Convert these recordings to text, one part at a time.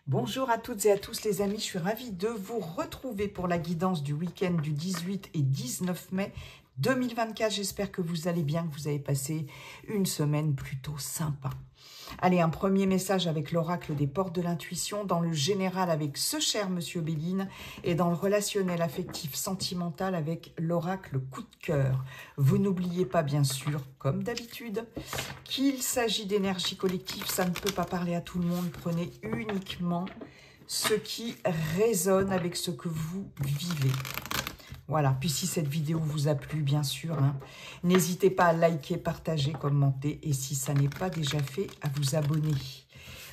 Bonjour à toutes et à tous les amis, je suis ravie de vous retrouver pour la guidance du week-end du 18 et 19 mai 2024. J'espère que vous allez bien, que vous avez passé une semaine plutôt sympa. Allez, un premier message avec l'oracle des portes de l'intuition, dans le général avec ce cher Monsieur Béline et dans le relationnel affectif sentimental avec l'oracle coup de cœur. Vous n'oubliez pas bien sûr, comme d'habitude, qu'il s'agit d'énergie collective, ça ne peut pas parler à tout le monde. Prenez uniquement ce qui résonne avec ce que vous vivez. Voilà, puis si cette vidéo vous a plu, bien sûr, n'hésitez pas à liker, partager, commenter, et si ça n'est pas déjà fait, à vous abonner.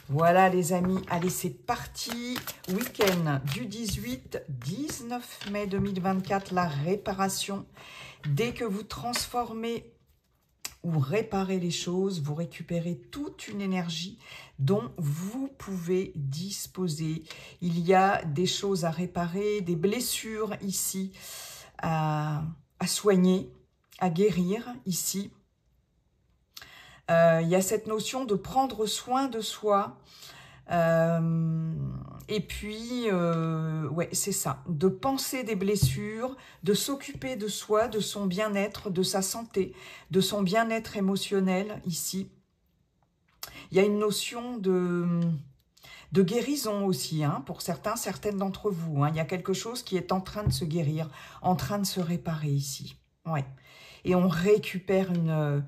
Voilà les amis, allez c'est parti, week-end du 18-19 mai 2024, la réparation. Dès que vous transformez ou réparez les choses, vous récupérez toute une énergie dont vous pouvez disposer. Il y a des choses à réparer, des blessures ici à soigner, à guérir ici. Il y a cette notion de prendre soin de soi. Et puis, ouais, c'est ça, de penser des blessures, de s'occuper de soi, de son bien-être, de sa santé, de son bien-être émotionnel ici. Il y a une notion de guérison aussi, pour certains, certaines d'entre vous. Il y a quelque chose qui est en train de se guérir, en train de se réparer ici. Ouais. Et on récupère une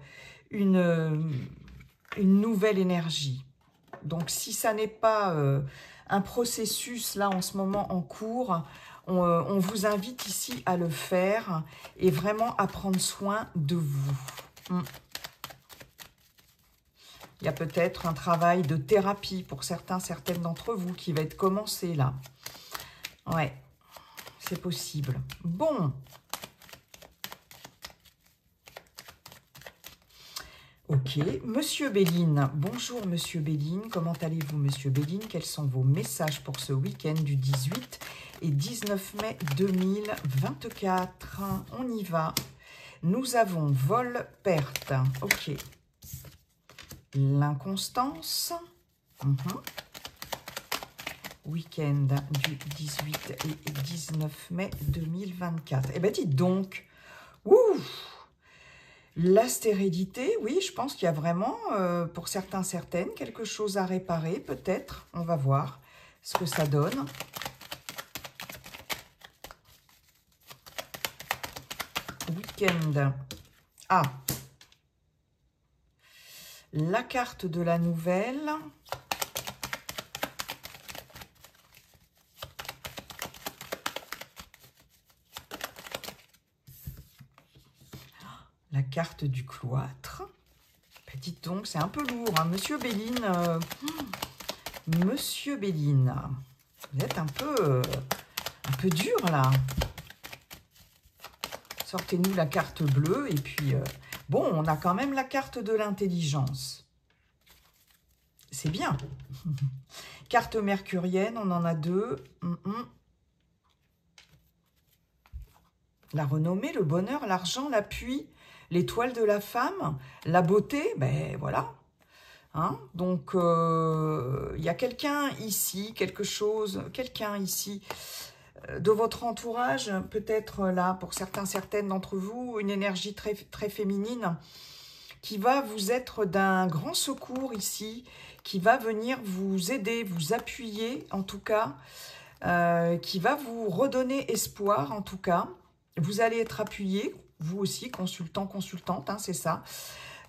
nouvelle énergie. Donc, si ça n'est pas un processus, là, en ce moment, en cours, on vous invite ici à le faire et vraiment à prendre soin de vous. Il y a peut-être un travail de thérapie pour certains, certaines d'entre vous qui va être commencé, là. Ouais, c'est possible. Bon. Ok, Monsieur Béline, bonjour Monsieur Béline, comment allez-vous Monsieur Béline? Quels sont vos messages pour ce week-end du 18 et 19 mai 2024? On y va. Nous avons vol-perte, ok. L'inconstance, week-end du 18 et 19 mai 2024. Eh bien dites donc, la stérilité, oui, je pense qu'il y a vraiment, pour certains, certaines, quelque chose à réparer, peut-être. On va voir ce que ça donne. Week-end. Ah, la carte de la nouvelle. La carte du cloître. Ben, dites donc, c'est un peu lourd. Monsieur Béline, Monsieur Béline, vous êtes un peu dur là. Sortez-nous la carte bleue et puis, bon, on a quand même la carte de l'intelligence. C'est bien. Carte mercurienne, on en a deux. La renommée, le bonheur, l'argent, l'appui, l'étoile de la femme, la beauté, ben voilà. Donc, il y a quelqu'un ici, quelqu'un ici de votre entourage, peut-être là, pour certains, certaines d'entre vous, une énergie très, très féminine qui va vous être d'un grand secours ici, qui va venir vous aider, vous appuyer en tout cas, qui va vous redonner espoir en tout cas. Vous allez être appuyé, vous aussi, consultant, consultante, c'est ça.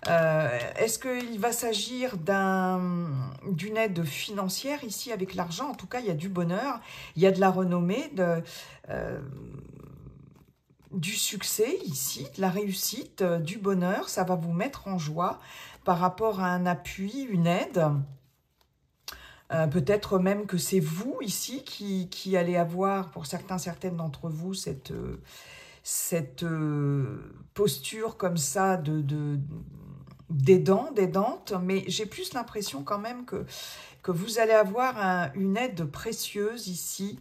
Est-ce qu'il va s'agir d'une aide financière ici avec l'argent? En tout cas, il y a du bonheur, il y a de la renommée, du succès ici, de la réussite, du bonheur. Ça va vous mettre en joie par rapport à un appui, une aide. Peut-être même que c'est vous ici qui allez avoir, pour certains, certaines d'entre vous, cette posture comme ça d'aidante, mais j'ai plus l'impression quand même que vous allez avoir une aide précieuse ici,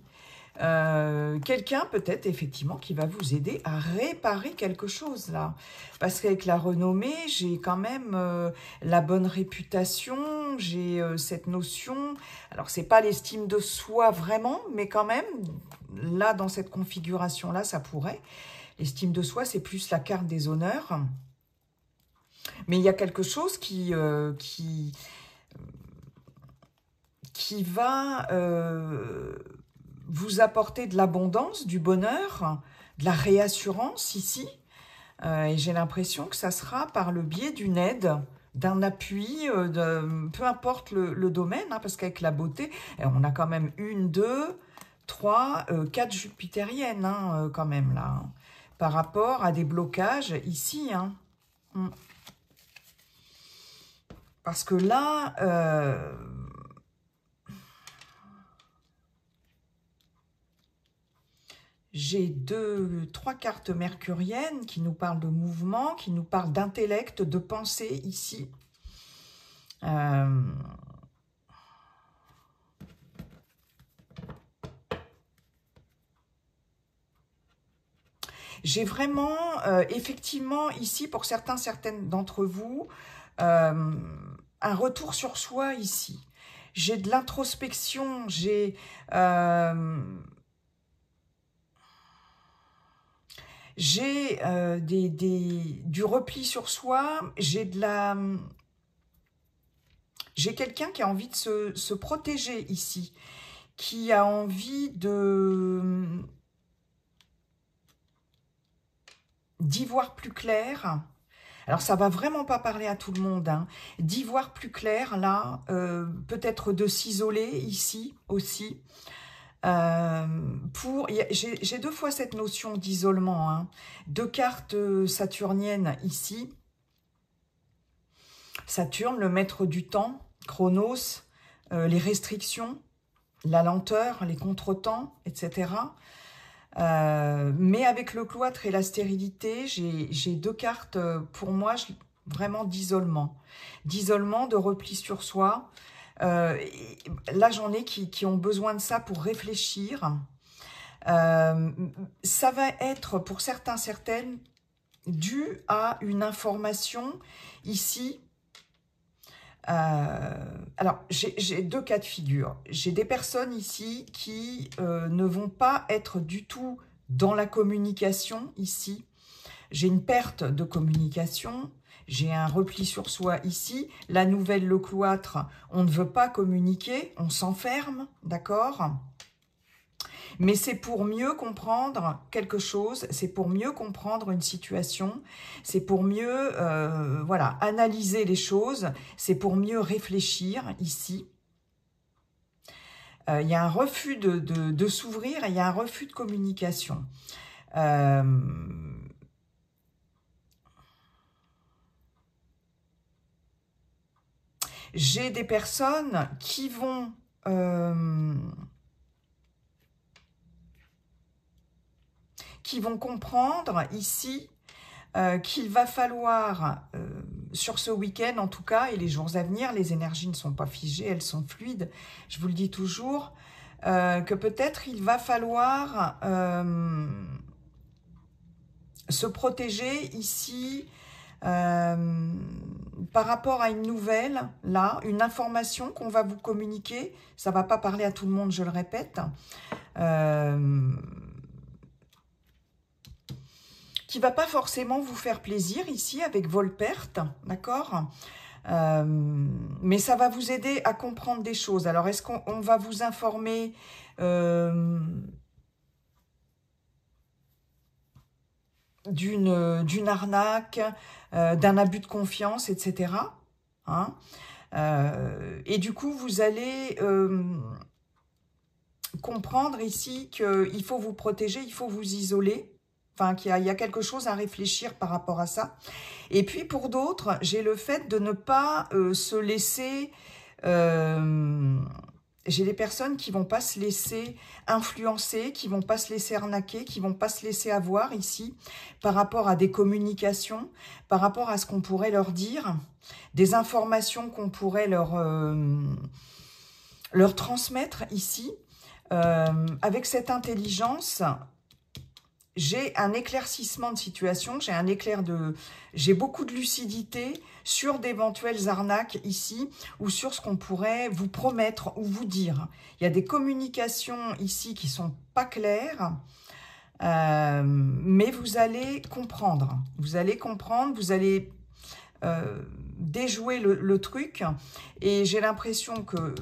Quelqu'un peut-être effectivement qui va vous aider à réparer quelque chose là. Parce qu'avec la renommée, j'ai quand même la bonne réputation, j'ai cette notion. Alors c'est pas l'estime de soi vraiment, mais quand même, là dans cette configuration-là, ça pourrait. L'estime de soi, c'est plus la carte des honneurs. Mais il y a quelque chose qui va vous apporter de l'abondance, du bonheur, de la réassurance ici. Et j'ai l'impression que ça sera par le biais d'une aide, d'un appui, peu importe le domaine, hein, parce qu'avec la beauté, on a quand même 1, 2, 3, 4 jupitériennes hein, quand même là, hein, par rapport à des blocages ici. Hein. Parce que là... j'ai 3 cartes mercuriennes qui nous parlent de mouvement, qui nous parlent d'intellect, de pensée ici. J'ai vraiment, effectivement, ici, pour certaines d'entre vous, un retour sur soi ici. J'ai de l'introspection, j'ai... j'ai du repli sur soi, j'ai quelqu'un qui a envie de se protéger ici, qui a envie d'y voir plus clair. Alors, ça va vraiment pas parler à tout le monde, hein. D'y voir plus clair, là, peut-être de s'isoler ici aussi. J'ai 2 fois cette notion d'isolement, hein. 2 cartes saturniennes ici. Saturne, le maître du temps, Chronos, les restrictions, la lenteur, les contretemps, etc. Mais avec le cloître et la stérilité, j'ai 2 cartes pour moi vraiment d'isolement. D'isolement, de repli sur soi. Là, j'en ai qui ont besoin de ça pour réfléchir. Ça va être pour certaines dû à une information ici. Alors, j'ai 2 cas de figure. J'ai des personnes ici qui ne vont pas être du tout dans la communication ici. J'ai une perte de communication. J'ai un repli sur soi ici. La nouvelle, le cloître, on ne veut pas communiquer, on s'enferme, d'accord ? Mais c'est pour mieux comprendre quelque chose, c'est pour mieux comprendre une situation, c'est pour mieux voilà, analyser les choses, c'est pour mieux réfléchir ici. Il y a un refus de s'ouvrir et il y a un refus de communication. J'ai des personnes qui vont... comprendre ici qu'il va falloir, sur ce week-end en tout cas, et les jours à venir, les énergies ne sont pas figées, elles sont fluides, je vous le dis toujours, que peut-être il va falloir se protéger ici par rapport à une nouvelle, là, une information qu'on va vous communiquer. Ça ne va pas parler à tout le monde, je le répète. Qui ne va pas forcément vous faire plaisir ici avec Volperte, d'accord ? Mais ça va vous aider à comprendre des choses. Alors, est-ce qu'on va vous informer d'une arnaque, d'un abus de confiance, etc. Hein, et du coup, vous allez comprendre ici qu'il faut vous protéger, il faut vous isoler. Enfin, qu'il y a quelque chose à réfléchir par rapport à ça. Et puis, pour d'autres, j'ai le fait de ne pas se laisser... j'ai des personnes qui ne vont pas se laisser influencer, qui ne vont pas se laisser arnaquer, qui ne vont pas se laisser avoir ici par rapport à des communications, par rapport à ce qu'on pourrait leur dire, des informations qu'on pourrait leur transmettre ici. avec cette intelligence, j'ai un éclaircissement de situation, j'ai beaucoup de lucidité sur d'éventuelles arnaques ici, ou sur ce qu'on pourrait vous promettre ou vous dire. Il y a des communications ici qui sont pas claires, mais vous allez comprendre. Vous allez comprendre, vous allez déjouer le truc, et j'ai l'impression que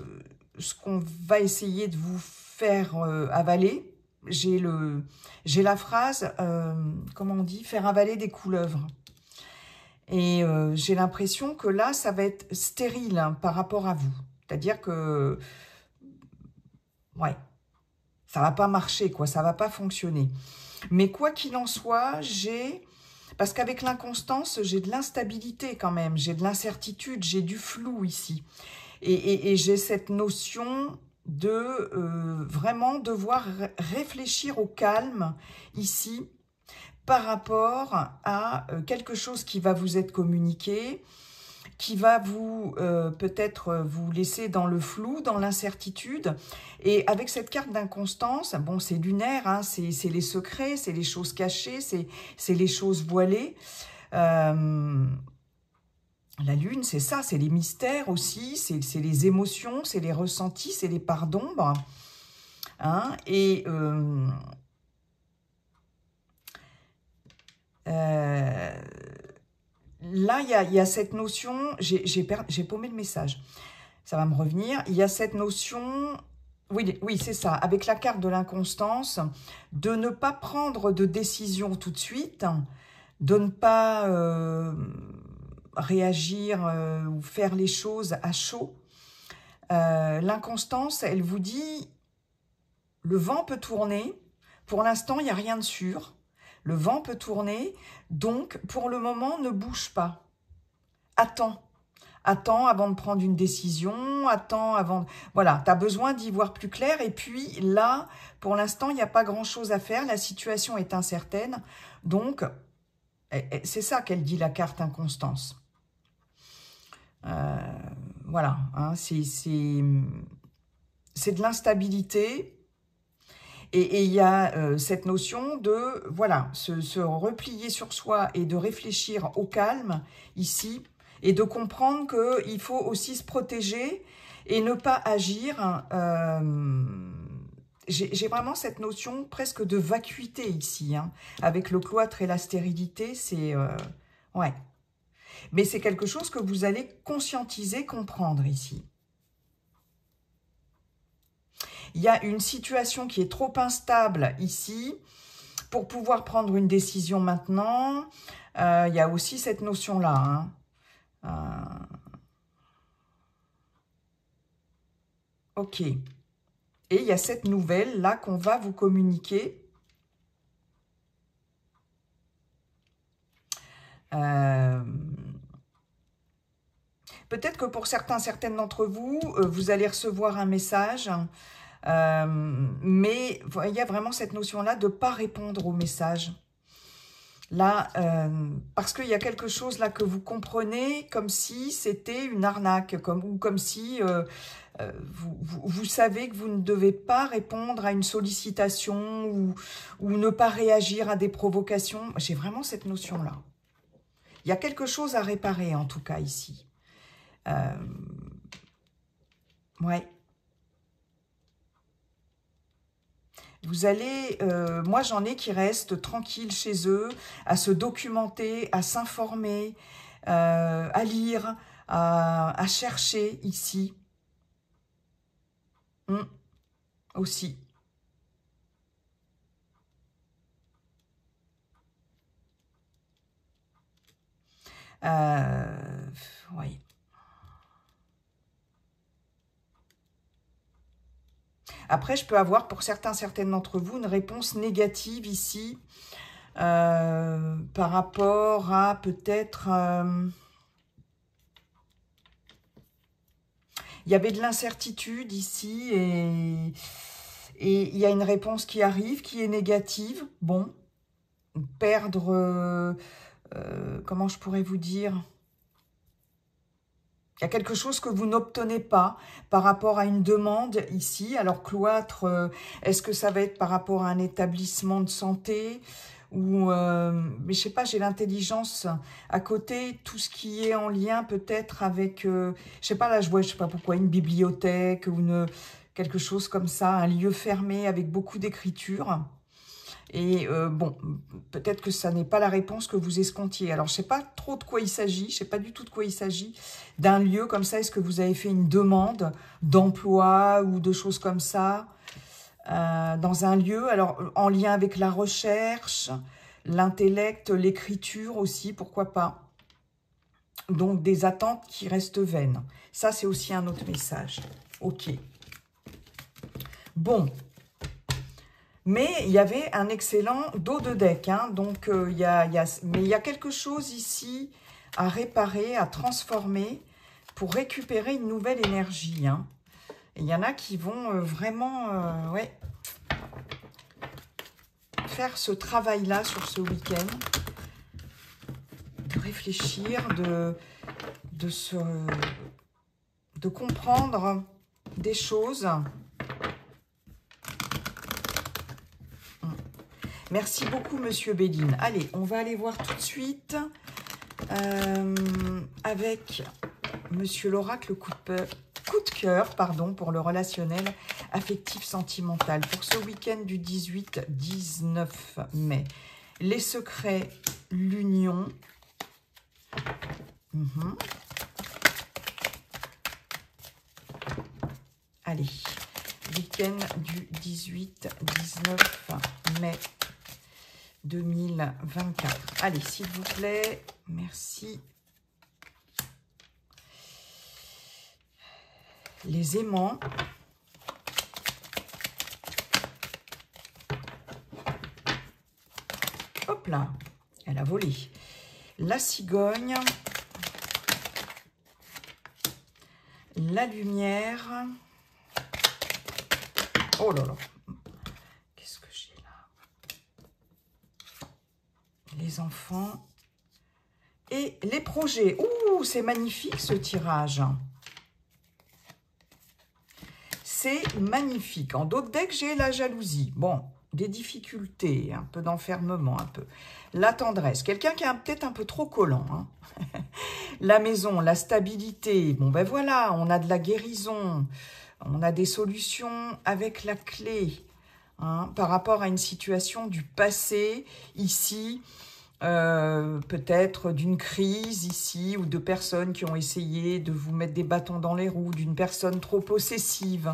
ce qu'on va essayer de vous faire avaler, j'ai la phrase, comment on dit, faire avaler des couleuvres. Et j'ai l'impression que là, ça va être stérile hein, par rapport à vous. C'est-à-dire que, ouais, ça va pas marcher, quoi, ça va pas fonctionner. Mais quoi qu'il en soit, parce qu'avec l'inconstance, j'ai de l'instabilité quand même, j'ai de l'incertitude, j'ai du flou ici. Et j'ai cette notion de vraiment devoir réfléchir au calme ici par rapport à quelque chose qui va vous être communiqué, qui va vous peut-être vous laisser dans le flou, dans l'incertitude. Et avec cette carte d'inconstance, bon, c'est lunaire, hein, c'est les secrets, c'est les choses cachées, c'est les choses voilées. La lune, c'est ça, c'est les mystères aussi, c'est les émotions, c'est les ressentis, c'est les parts d'ombre. Hein, et là, il y a cette notion, j'ai paumé le message, ça va me revenir, il y a cette notion, oui c'est ça, avec la carte de l'inconstance, de ne pas prendre de décision tout de suite, de ne pas réagir ou faire les choses à chaud. L'inconstance, elle vous dit, le vent peut tourner, pour l'instant, il n'y a rien de sûr, le vent peut tourner, donc pour le moment, ne bouge pas. Attends avant de prendre une décision, attends avant... Voilà, tu as besoin d'y voir plus clair, et puis là, pour l'instant, il n'y a pas grand-chose à faire, la situation est incertaine, donc c'est ça qu'elle dit, la carte inconstance. Voilà, hein, c'est de l'instabilité, et il y a cette notion de, voilà, se replier sur soi et de réfléchir au calme ici, et de comprendre qu'il faut aussi se protéger et ne pas agir. J'ai vraiment cette notion presque de vacuité ici, hein, avec le cloître et la stérilité, c'est... ouais. Mais c'est quelque chose que vous allez conscientiser, comprendre ici. Il y a une situation qui est trop instable ici pour pouvoir prendre une décision maintenant. Il y a aussi cette notion-là. Hein. Ok. Et il y a cette nouvelle-là qu'on va vous communiquer. Peut-être que pour certaines d'entre vous, vous allez recevoir un message, mais il y a vraiment cette notion-là de ne pas répondre au message. Là, parce qu'il y a quelque chose là que vous comprenez comme si c'était une arnaque, ou comme si vous savez que vous ne devez pas répondre à une sollicitation ou ne pas réagir à des provocations. J'ai vraiment cette notion-là. Il y a quelque chose à réparer en tout cas ici. Ouais. Vous allez, moi j'en ai qui restent tranquilles chez eux, à se documenter, à s'informer, à lire, à chercher ici. Aussi. Oui. Après, je peux avoir pour certaines d'entre vous une réponse négative ici par rapport à peut-être... il y avait de l'incertitude ici et il y a une réponse qui arrive, qui est négative. Bon, perdre... comment je pourrais vous dire ? Il y a quelque chose que vous n'obtenez pas par rapport à une demande ici. Alors, cloître, est-ce que ça va être par rapport à un établissement de santé ou, mais je sais pas, j'ai l'intelligence à côté, tout ce qui est en lien peut-être avec, je sais pas, là je vois, je sais pas pourquoi, une bibliothèque ou quelque chose comme ça, un lieu fermé avec beaucoup d'écriture. Et bon, peut-être que ça n'est pas la réponse que vous escomptiez. Alors, je ne sais pas trop de quoi il s'agit, je ne sais pas du tout de quoi il s'agit. D'un lieu comme ça, est-ce que vous avez fait une demande d'emploi ou de choses comme ça dans un lieu, alors en lien avec la recherche, l'intellect, l'écriture aussi, pourquoi pas. Donc, des attentes qui restent vaines. Ça, c'est aussi un autre message. Ok. Bon. Mais il y avait un excellent dos de deck, hein, donc mais il y a quelque chose ici à réparer, à transformer pour récupérer une nouvelle énergie. Hein. Et il y en a qui vont vraiment ouais, faire ce travail-là sur ce week-end, de réfléchir, de comprendre des choses. Merci beaucoup, Monsieur Béline. Allez, on va aller voir tout de suite avec Monsieur l'oracle coup de cœur, pardon, pour le relationnel affectif sentimental pour ce week-end du 18-19 mai. Les secrets, l'union. Allez, week-end du 18-19 mai 2024. Allez, s'il vous plaît, merci. Les aimants. Hop là, elle a volé. La cigogne. La lumière. Oh là là. Qu'est-ce que j'ai là? Les enfants. Et les projets. Ouh, c'est magnifique ce tirage. C'est magnifique. En d'autres decks, j'ai la jalousie. Bon, des difficultés, un peu d'enfermement, un peu. La tendresse. Quelqu'un qui est peut-être un peu trop collant. Hein. La maison, la stabilité. Bon, ben voilà, on a de la guérison. On a des solutions avec la clé. Hein, par rapport à une situation du passé, ici, peut-être d'une crise ici, ou de personnes qui ont essayé de vous mettre des bâtons dans les roues, d'une personne trop possessive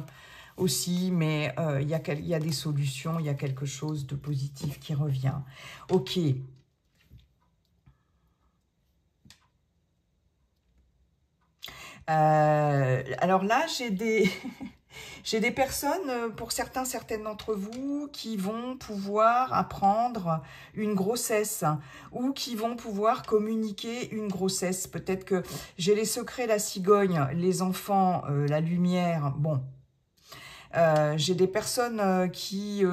aussi, mais il y a des solutions, il y a quelque chose de positif qui revient. Ok. Alors là, j'ai des... J'ai des personnes, pour certaines d'entre vous, qui vont pouvoir apprendre une grossesse ou qui vont pouvoir communiquer une grossesse. Peut-être que j'ai les secrets, la cigogne, les enfants, la lumière. Bon, j'ai des personnes qui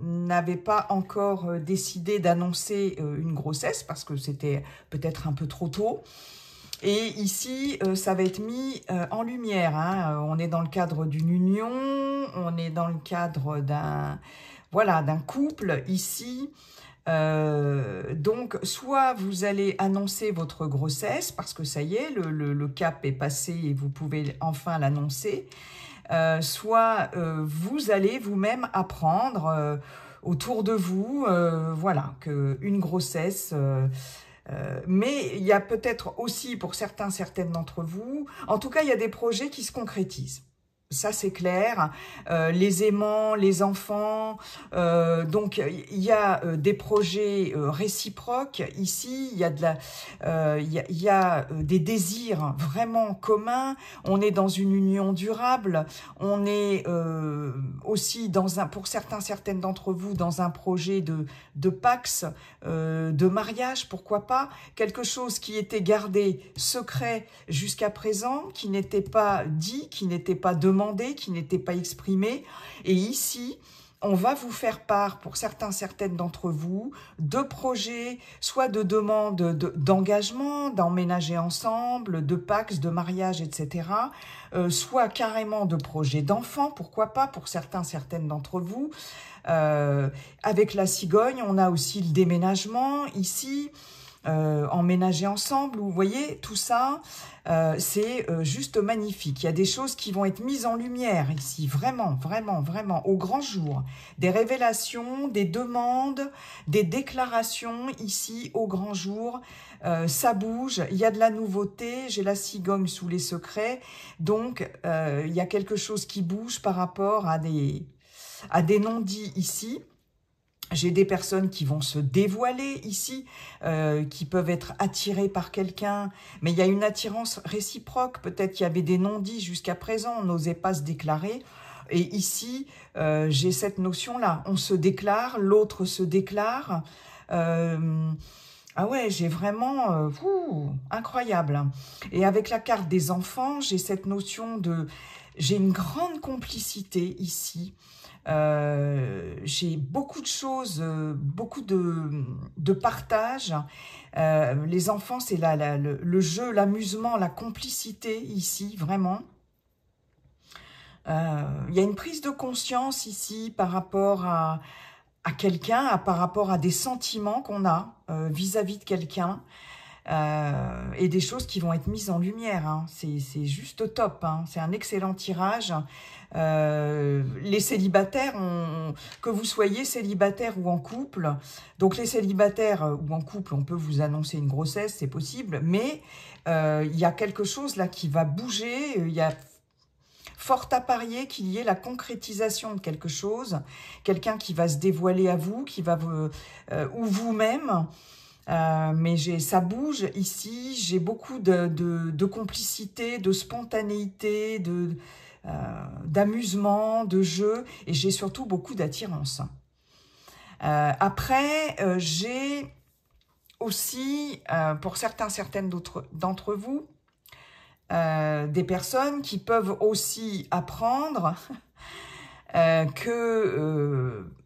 n'avaient pas encore décidé d'annoncer une grossesse parce que c'était peut-être un peu trop tôt. Et ici, ça va être mis en lumière. Hein. On est dans le cadre d'une union, on est dans le cadre d'un d'un couple ici. Donc, soit vous allez annoncer votre grossesse, parce que ça y est, le cap est passé et vous pouvez enfin l'annoncer. Soit vous allez vous-même apprendre autour de vous, voilà, qu'une grossesse... mais il y a peut-être aussi pour certaines d'entre vous, en tout cas il y a des projets qui se concrétisent. Ça c'est clair, les aimants, les enfants, donc il y a des projets réciproques ici, il y a des désirs vraiment communs, on est dans une union durable, on est aussi pour certaines d'entre vous dans un projet de pax, de mariage, pourquoi pas, quelque chose qui était gardé secret jusqu'à présent, qui n'était pas dit, qui n'était pas demandé, qui n'était pas exprimé. Et ici, on va vous faire part, pour certaines d'entre vous, de projets, soit de demandes d'engagement, d'emménager ensemble, de pax, de mariage, etc. Soit carrément de projets d'enfants, pourquoi pas, pour certaines d'entre vous. Avec la cigogne, on a aussi le déménagement ici, emménager ensemble. Vous voyez, tout ça, c'est juste magnifique. Il y a des choses qui vont être mises en lumière ici, vraiment, vraiment, vraiment, au grand jour. Des révélations, des demandes, des déclarations ici, au grand jour. Ça bouge, il y a de la nouveauté, j'ai la cigogne sous les secrets. Donc, il y a quelque chose qui bouge par rapport à des non-dits ici. J'ai des personnes qui vont se dévoiler ici, qui peuvent être attirées par quelqu'un, mais il y a une attirance réciproque. Peut-être qu'il y avait des non-dits jusqu'à présent, on n'osait pas se déclarer. Et ici, j'ai cette notion-là. On se déclare, l'autre se déclare. Ah ouais, j'ai vraiment... incroyable. Et avec la carte des enfants, j'ai cette notion de... J'ai une grande complicité ici. J'ai beaucoup de choses, beaucoup de partage. Les enfants, c'est le jeu, l'amusement, la complicité ici, vraiment. Il y a une prise de conscience ici par rapport à quelqu'un, par rapport à des sentiments qu'on a vis-à-vis de quelqu'un. Et des choses qui vont être mises en lumière. Hein. C'est juste top. Hein. C'est un excellent tirage. Les célibataires, que vous soyez célibataire ou en couple, donc les célibataires ou en couple, on peut vous annoncer une grossesse, c'est possible, mais il y a quelque chose là qui va bouger, il y a fort à parier qu'il y ait la concrétisation de quelque chose, quelqu'un qui va se dévoiler à vous, qui va ou vous-même. Mais ça bouge ici, j'ai beaucoup de complicité, de spontanéité, d'amusement, de jeu, et j'ai surtout beaucoup d'attirance. Après, j'ai aussi, pour certaines d'entre vous, des personnes qui peuvent aussi apprendre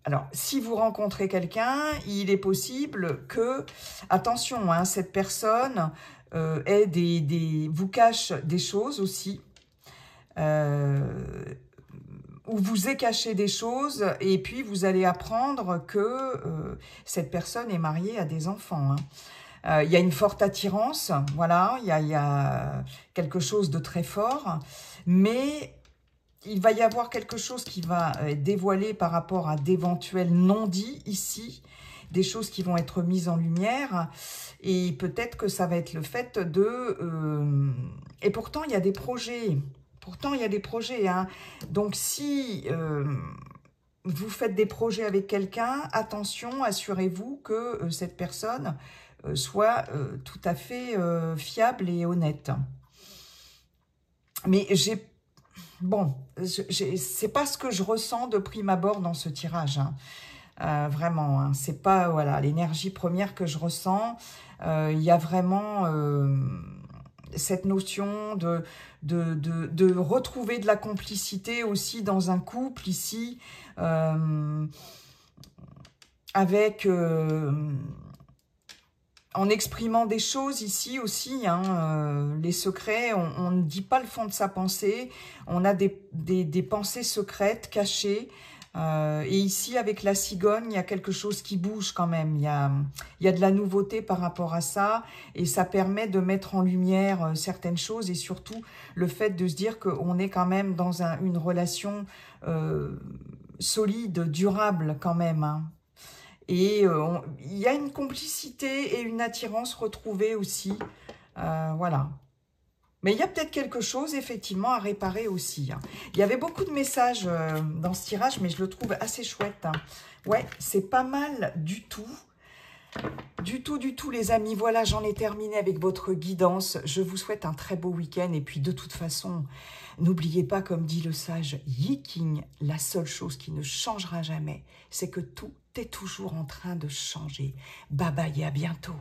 alors, si vous rencontrez quelqu'un, il est possible que, attention, hein, cette personne vous cache des choses aussi, ou vous ait caché des choses, et puis vous allez apprendre que cette personne est mariée à des enfants. Hein. Il y a une forte attirance, voilà, il y a quelque chose de très fort, mais il va y avoir quelque chose qui va être dévoilé par rapport à d'éventuels non-dits ici, des choses qui vont être mises en lumière, et peut-être que ça va être le fait de... et pourtant, il y a des projets. Pourtant, il y a des projets. Hein. Donc, si vous faites des projets avec quelqu'un, attention, assurez-vous que cette personne soit tout à fait fiable et honnête. Mais bon, c'est pas ce que je ressens de prime abord dans ce tirage. Hein. Vraiment, hein, c'est pas voilà l'énergie première que je ressens. Il y a vraiment cette notion de retrouver de la complicité aussi dans un couple ici, avec... en exprimant des choses ici aussi, hein, les secrets, on ne dit pas le fond de sa pensée, on a des pensées secrètes, cachées, et ici avec la cigogne, il y a quelque chose qui bouge quand même, il y a de la nouveauté par rapport à ça, et ça permet de mettre en lumière certaines choses, et surtout le fait de se dire qu'on est quand même dans une relation solide, durable quand même, hein. Et il y a une complicité et une attirance retrouvée aussi. Voilà. Mais il y a peut-être quelque chose, effectivement, à réparer aussi. Hein. Il y avait beaucoup de messages dans ce tirage, mais je le trouve assez chouette. Hein. Ouais, c'est pas mal du tout. Du tout, les amis. Voilà, j'en ai terminé avec votre guidance. Je vous souhaite un très beau week-end. Et puis, de toute façon, n'oubliez pas, comme dit le sage Yi King, la seule chose qui ne changera jamais, c'est que tout est toujours en train de changer. Bye bye et à bientôt.